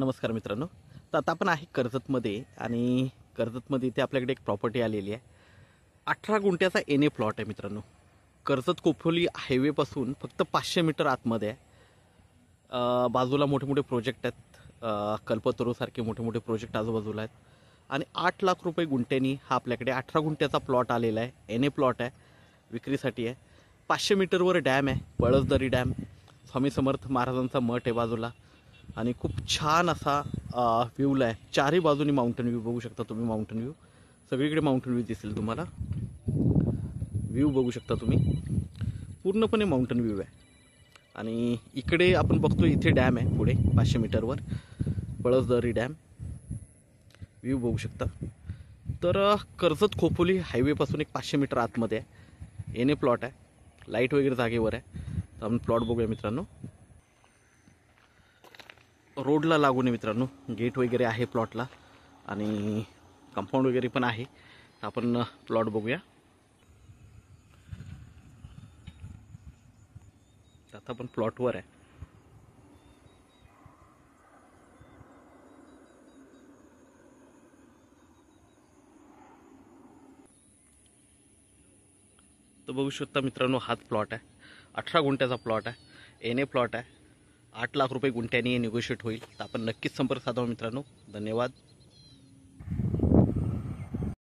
नमस्कार मित्रांनो. तर आता आपण आहे कर्जतमध्ये आणि कर्जतमध्ये इथे आपल्याकडे एक प्रॉपर्टी आलेली आहे. 18 गुंठ्याचा एन ए प्लॉट आहे मित्रांनो. कर्जत कोफोली हायवेपासून फक्त 500 मीटर आतमध्ये आहे. बाजूला मोठे मोठे प्रोजेक्ट आहेत. कल्पतरूसारखे मोठे मोठे प्रोजेक्ट आजूबाजूला आहेत आणि 8 लाख रुपये गुंठ्यानी हा आपल्याकडे 18 गुंठ्याचा प्लॉट आलेला आहे. एन ए प्लॉट आहे, विक्रीसाठी आहे. 500 मीटरवर डॅम आहे, पळसदरी डॅम. स्वामी समर्थ महाराजांचा मठ आहे बाजूला आणि खूप छान असा व्ह्यूला आहे. चारही बाजूनी माउंटन व्ह्यू बघू शकता तुम्ही. माउंटन व्ह्यू सगळीकडे माउंटन व्ह्यू दिसेल तुम्हाला. व्ह्यू बघू शकता तुम्ही, पूर्णपणे माउंटन व्ह्यू आहे. आणि इकडे आपण बघतो इथे डॅम आहे पुढे 500 मीटरवर, पळसदरी डॅम. व्ह्यू बघू शकता. तर कर्जत खोपोली हायवेपासून एक 500 मीटर आतमध्ये आहे. एन ए प्लॉट आहे, लाईट वगैरे जागेवर आहे. तर आपण प्लॉट बघूया मित्रांनो. रोडला लागून आहे मित्रांनो, गेट वगैरे आहे प्लॉटला आणि कंपाऊंड वगैरे पण आहे. तर आपण प्लॉट बघूया. आता आपण प्लॉटवर आहे. तर बघू शकता मित्रांनो, हाच प्लॉट आहे. 18 गुंठ्याचा प्लॉट आहे, एन ए प्लॉट आहे. 8 लाख रुपये गुंठ्याने निगोशिएट होईल. तर आपण नक्कीच संपर्क साधावा मित्रांनो. धन्यवाद.